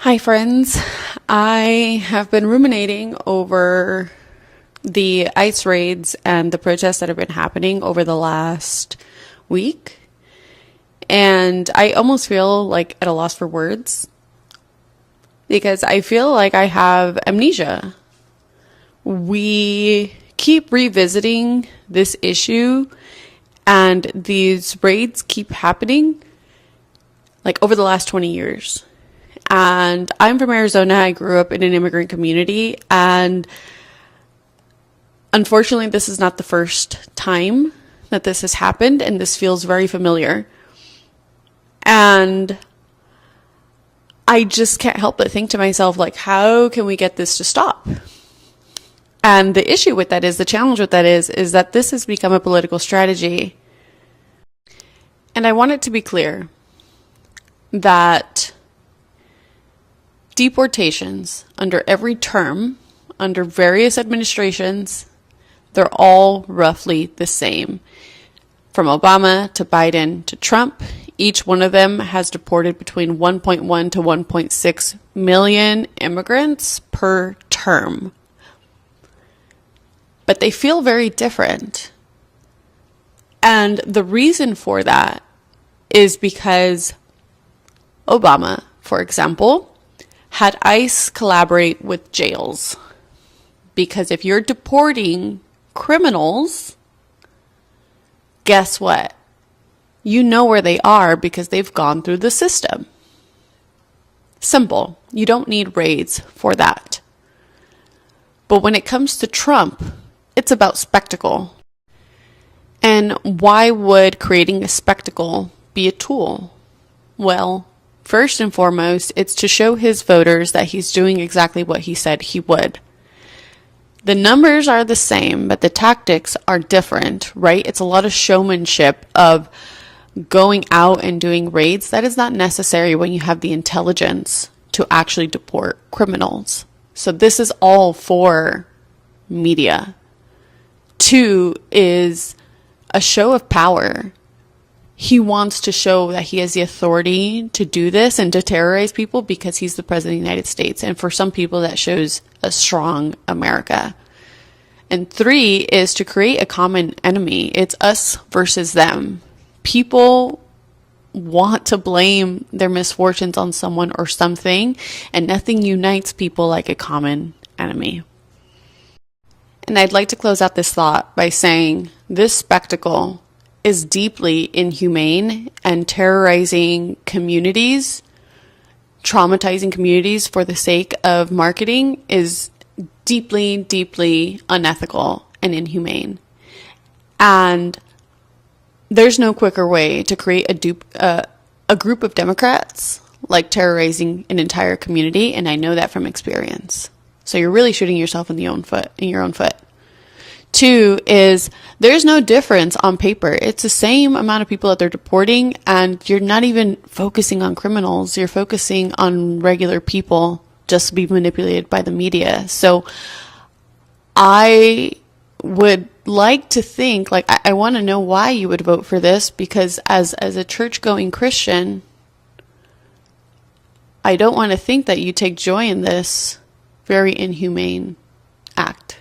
Hi, friends. I have been ruminating over the ICE raids and the protests that have been happening over the last week. And I almost feel like at a loss for words because I feel like I have amnesia. We keep revisiting this issue and these raids keep happening like over the last 20 years. And I'm from Arizona. I grew up in an immigrant community. And unfortunately, this is not the first time that this has happened. And this feels very familiar. And I just can't help but think to myself, like, how can we get this to stop? And the issue with that is, the challenge with that is that this has become a political strategy. And I want it to be clear that deportations under every term, under various administrations, they're all roughly the same. From Obama to Biden to Trump, each one of them has deported between 1.1 to 1.6 million immigrants per term. But they feel very different. And the reason for that is because Obama, for example, had ICE collaborate with jails. Because if you're deporting criminals, guess what? You know where they are because they've gone through the system. Simple. You don't need raids for that. But when it comes to Trump, it's about spectacle. And why would creating a spectacle be a tool? Well, first and foremost, it's to show his voters that he's doing exactly what he said he would. The numbers are the same, but the tactics are different, right? It's a lot of showmanship of going out and doing raids. That is not necessary when you have the intelligence to actually deport criminals. So this is all for media. 2 is a show of power. He wants to show that he has the authority to do this and to terrorize people because he's the president of the United States. And for some people, that shows a strong America. And 3 is to create a common enemy. It's us versus them. People want to blame their misfortunes on someone or something, and nothing unites people like a common enemy. And I'd like to close out this thought by saying this spectacle is deeply inhumane and terrorizing communities, traumatizing communities for the sake of marketing is deeply, deeply unethical and inhumane. And there's no quicker way to create a group of Democrats like terrorizing an entire community, and I know that from experience. So you're really shooting yourself in your own foot. 2 is there's no difference on paper. It's the same amount of people that they're deporting, and you're not even focusing on criminals. You're focusing on regular people just to be manipulated by the media. So I would like to think, like, I want to know why you would vote for this, because as a church-going Christian, I don't want to think that you take joy in this very inhumane act.